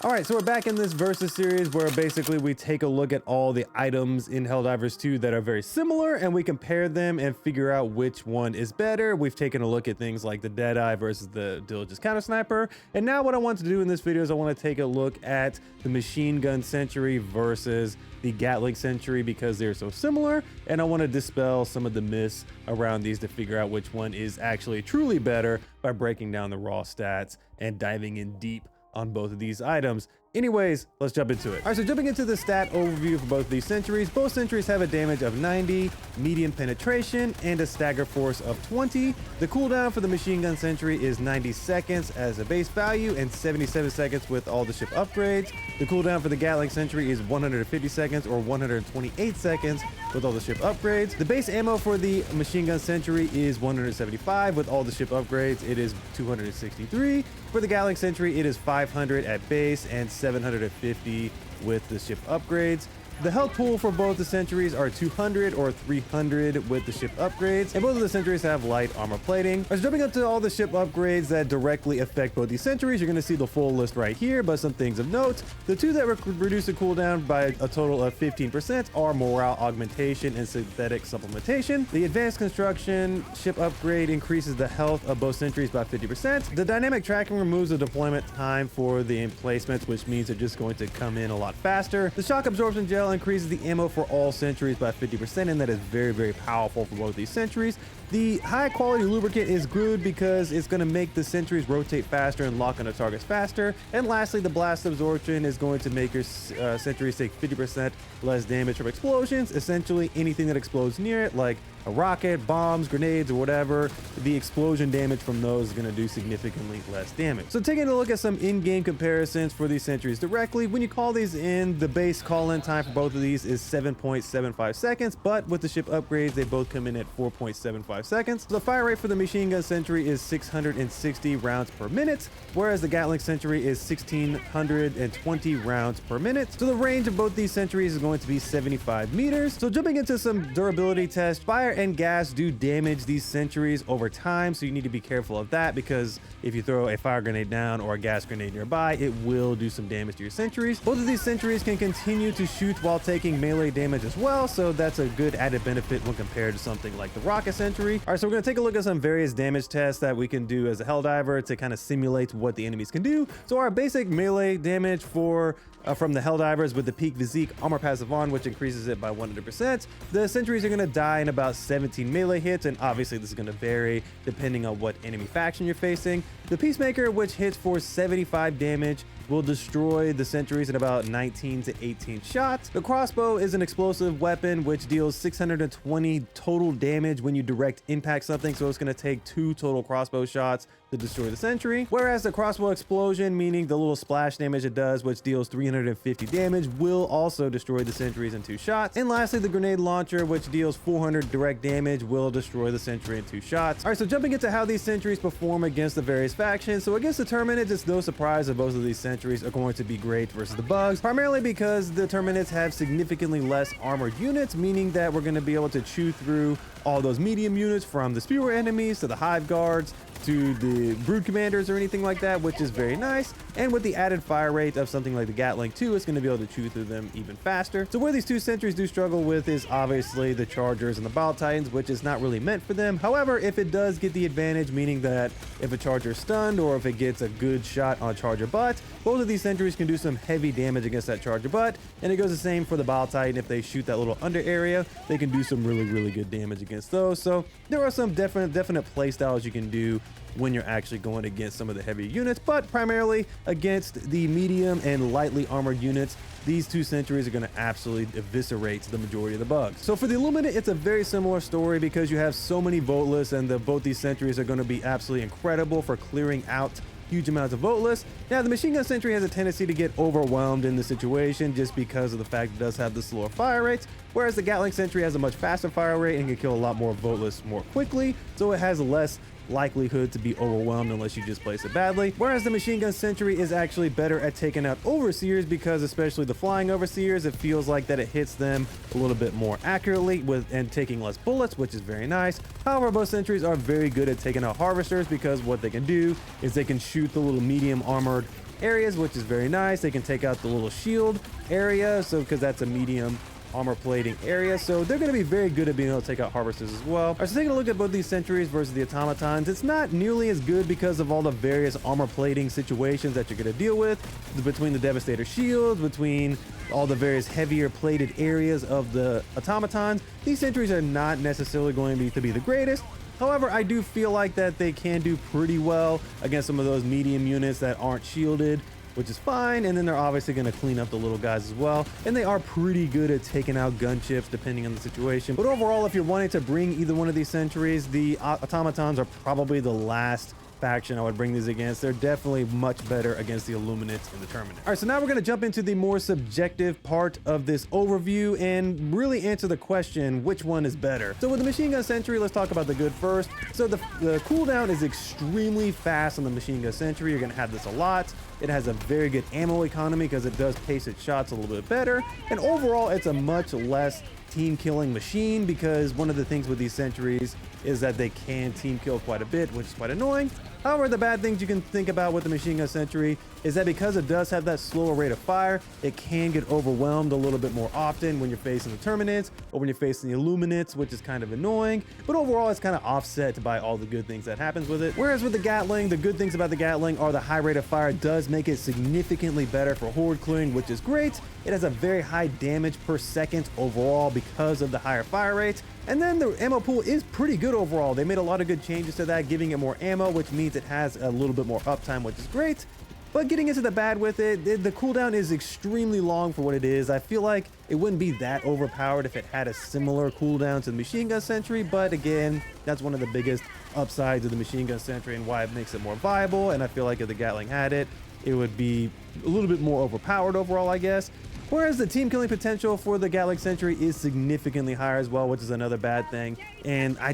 All right, so we're back in this versus series where basically we take a look at all the items in Helldivers 2 that are very similar and we compare them and figure out which one is better. We've taken a look at things like the Deadeye versus the Diligence counter sniper. And now what I want to do in this video is I want to take a look at the machine gun sentry versus the Gatling Sentry because they're so similar, and I want to dispel some of the myths around these to figure out which one is actually truly better by breaking down the raw stats and diving in deep on both of these items. Anyways, let's jump into it. All right, so jumping into the stat overview for both these sentries, both sentries have a damage of 90, medium penetration, and a stagger force of 20. The cooldown for the machine gun sentry is 90 seconds as a base value and 77 seconds with all the ship upgrades. The cooldown for the Gatling sentry is 150 seconds or 128 seconds with all the ship upgrades. The base ammo for the machine gun sentry is 175 with all the ship upgrades. It is 263. For the Gatling sentry, it is 500 at base and 750 with the ship upgrades. The health pool for both the sentries are 200 or 300 with the ship upgrades, and both of the sentries have light armor plating. As jumping up to all the ship upgrades that directly affect both these sentries, you're going to see the full list right here, but some things of note. The two that reduce the cooldown by a total of 15% are morale augmentation and synthetic supplementation. The advanced construction ship upgrade increases the health of both sentries by 50%. The dynamic tracking removes the deployment time for the emplacements, which means they're just going to come in a lot faster. The shock absorption gel increases the ammo for all sentries by 50%, and that is very, very powerful for both these sentries. The high quality lubricant is good because it's going to make the sentries rotate faster and lock onto targets faster. And lastly, the blast absorption is going to make your sentries take 50% less damage from explosions. Essentially anything that explodes near it, like a rocket, bombs, grenades, or whatever, the explosion damage from those is going to do significantly less damage. So taking a look at some in-game comparisons for these sentries directly, when you call these in, the base call-in time for both of these is 7.75 seconds, but with the ship upgrades, they both come in at 4.75 seconds. The fire rate for the machine gun sentry is 660 rounds per minute, whereas the Gatling sentry is 1620 rounds per minute. So the range of both these sentries is going to be 75 meters. So jumping into some durability tests, fire and gas do damage these sentries over time, so you need to be careful of that, because if you throw a fire grenade down or a gas grenade nearby, it will do some damage to your sentries. Both of these sentries can continue to shoot while taking melee damage as well, so that's a good added benefit when compared to something like the rocket sentry. All right, so we're going to take a look at some various damage tests that we can do as a Helldiver to kind of simulate what the enemies can do. So our basic melee damage for from the Helldivers with the peak physique armor passive on, which increases it by 100%. The sentries are going to die in about 17 melee hits, and obviously this is going to vary depending on what enemy faction you're facing. The Peacemaker, which hits for 75 damage, will destroy the sentries in about 19 to 18 shots. The crossbow is an explosive weapon which deals 620 total damage when you direct impact something, so it's going to take 2 total crossbow shots to destroy the sentry. Whereas the crossbow explosion, meaning the little splash damage it does, which deals 350 damage, will also destroy the sentries in 2 shots. And lastly, the grenade launcher, which deals 400 direct damage, will destroy the sentry in 2 shots. All right, so jumping into how these sentries perform against the various factions. So against the Terminids, it's no surprise that both of these sentries are going to be great versus the bugs, primarily because the Terminids have significantly less armored units, meaning that we're going to be able to chew through all those medium units, from the spewer enemies to the hive guards to the brood commanders or anything like that, which is very nice. And with the added fire rate of something like the Gatling 2, it's going to be able to chew through them even faster. So where these two sentries do struggle with is obviously the Chargers and the Bile Titans, which is not really meant for them. However, if it does get the advantage, meaning that if a Charger is stunned or if it gets a good shot on Charger butt, both of these sentries can do some heavy damage against that Charger butt. And it goes the same for the Bile Titan. If they shoot that little under area, they can do some really, really good damage against those. So there are some definite play styles you can do when you're actually going against some of the heavier units, but primarily against the medium and lightly armored units, these two sentries are going to absolutely eviscerate the majority of the bugs. So for the Illuminate, it's a very similar story because you have so many voteless, and both these sentries are going to be absolutely incredible for clearing out huge amounts of voteless. Now, the machine gun sentry has a tendency to get overwhelmed in the situation just because of the fact it does have the slower fire rates, whereas the Gatling sentry has a much faster fire rate and can kill a lot more voteless more quickly, so it has less likelihood to be overwhelmed unless you just place it badly. Whereas the machine gun sentry is actually better at taking out overseers, because especially the flying overseers, it feels like that it hits them a little bit more accurately and taking less bullets, which is very nice. However, both sentries are very good at taking out harvesters, because what they can do is they can shoot the little medium armored areas, which is very nice. They can take out the little shield area, so because that's a medium armor plating area, so they're going to be very good at being able to take out harvesters as well. All right, so taking a look at both these sentries versus the automatons, it's not nearly as good because of all the various armor plating situations that you're going to deal with between the devastator shields, between all the various heavier plated areas of the automatons. These sentries are not necessarily going to be the greatest. However, I do feel like that they can do pretty well against some of those medium units that aren't shielded, which is fine. And then they're obviously going to clean up the little guys as well. And they are pretty good at taking out gunships depending on the situation. But overall, if you're wanting to bring either one of these sentries, the automatons are probably the last faction I would bring these against. They're definitely much better against the Illuminates and the Terminates. All right, so now we're going to jump into the more subjective part of this overview and really answer the question, which one is better? So with the Machine Gun Sentry, let's talk about the good first. So the cooldown is extremely fast on the Machine Gun Sentry. You're going to have this a lot. It has a very good ammo economy because it does pace its shots a little bit better. And overall, it's a much less team killing machine because one of the things with these sentries is that they can team kill quite a bit, which is quite annoying. However, the bad things you can think about with the Machine Gun Sentry is that because it does have that slower rate of fire, it can get overwhelmed a little bit more often when you're facing the Terminates or when you're facing the Illuminates, which is kind of annoying. But overall, it's kind of offset by all the good things that happens with it. Whereas with the Gatling, the good things about the Gatling are the high rate of fire does make it significantly better for horde clearing, which is great. It has a very high damage per second overall because of the higher fire rate. And then the ammo pool is pretty good overall. They made a lot of good changes to that, giving it more ammo, which means it has a little bit more uptime, which is great. But getting into the bad with it, the cooldown is extremely long for what it is. I feel like it wouldn't be that overpowered if it had a similar cooldown to the Machine Gun Sentry. But again, that's one of the biggest upsides of the Machine Gun Sentry and why it makes it more viable. And I feel like if the Gatling had it, it would be a little bit more overpowered overall, I guess. Whereas the team killing potential for the Gatling Sentry is significantly higher as well, which is another bad thing. And I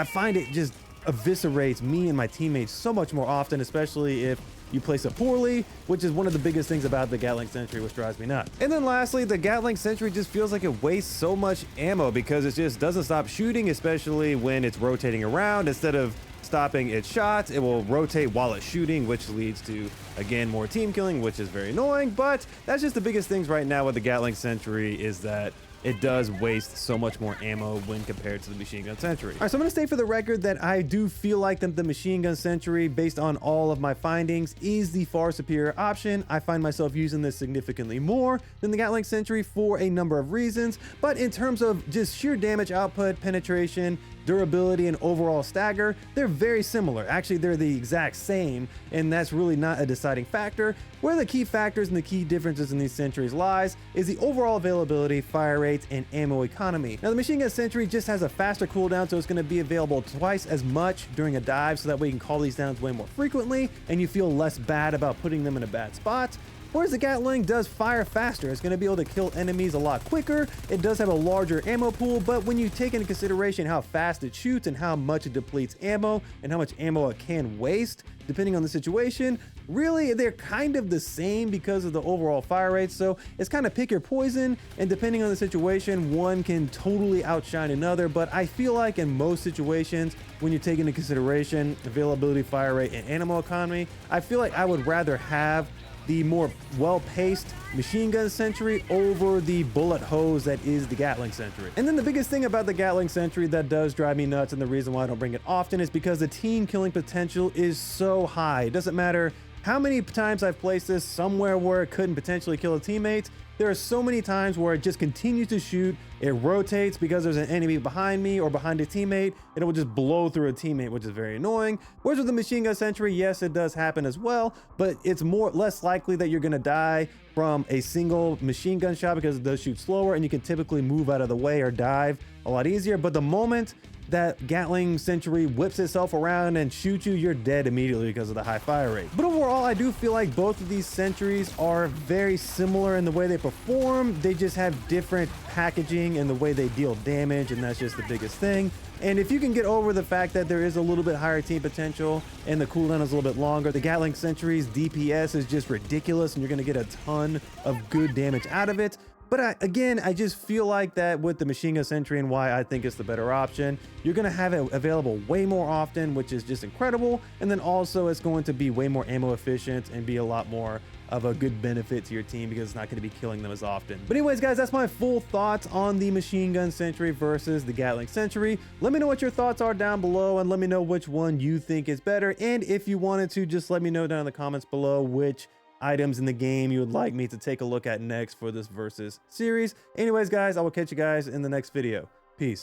find it just eviscerates me and my teammates so much more often, especially if you place it poorly, which is one of the biggest things about the Gatling Sentry, which drives me nuts. And then lastly, the Gatling Sentry just feels like it wastes so much ammo because it just doesn't stop shooting, especially when it's rotating around. Instead of stopping its shots, it will rotate while it's shooting, which leads to, again, more team killing, which is very annoying. But that's just the biggest things right now with the Gatling Sentry is that it does waste so much more ammo when compared to the Machine Gun Sentry. All right, so I'm going to state for the record that I do feel like the Machine Gun Sentry, based on all of my findings, is the far superior option. I find myself using this significantly more than the Gatling Sentry for a number of reasons. But in terms of just sheer damage output, penetration, durability, and overall stagger, they're very similar. Actually, they're the exact same, and that's really not a deciding factor. Where the key factors and the key differences in these sentries lies is the overall availability, fire rates, and ammo economy. Now, the Machine Gun Sentry just has a faster cooldown, so it's going to be available twice as much during a dive, so that way you can call these down way more frequently, and you feel less bad about putting them in a bad spot. Whereas the Gatling does fire faster. It's going to be able to kill enemies a lot quicker. It does have a larger ammo pool, but when you take into consideration how fast it shoots and how much it depletes ammo and how much ammo it can waste, depending on the situation, really they're kind of the same because of the overall fire rate. So it's kind of pick your poison, and depending on the situation, one can totally outshine another. But I feel like in most situations, when you take into consideration availability, fire rate, and ammo economy, I feel like I would rather have the more well-paced Machine Gun Sentry over the bullet hose that is the Gatling Sentry. And then the biggest thing about the Gatling Sentry that does drive me nuts, and the reason why I don't bring it often, is because the team killing potential is so high. It doesn't matter how many times I've placed this somewhere where it couldn't potentially kill a teammate. There are so many times where it just continues to shoot. It rotates because there's an enemy behind me or behind a teammate, and it will just blow through a teammate, which is very annoying. Whereas with the Machine Gun Sentry, yes, it does happen as well, but it's less likely that you're going to die from a single machine gun shot because it does shoot slower, and you can typically move out of the way or dive a lot easier. But the moment that Gatling Sentry whips itself around and shoots you, you're dead immediately because of the high fire rate. But overall, I do feel like both of these sentries are very similar in the way they perform. They just have different packaging and the way they deal damage, and that's just the biggest thing. And if you can get over the fact that there is a little bit higher team potential and the cooldown is a little bit longer, the Gatling Sentry's DPS is just ridiculous, and you're going to get a ton of good damage out of it. But again, I just feel like that with the machine gun sentry and why I think it's the better option, you're going to have it available way more often, which is just incredible. And then also it's going to be way more ammo efficient and be a lot more of a good benefit to your team because it's not going to be killing them as often. But anyways, guys, that's my full thoughts on the machine gun sentry versus the Gatling Sentry. Let me know what your thoughts are down below and let me know which one you think is better. And if you wanted to, just let me know down in the comments below which items in the game you would like me to take a look at next for this versus series. Anyways, guys, I will catch you guys in the next video. Peace.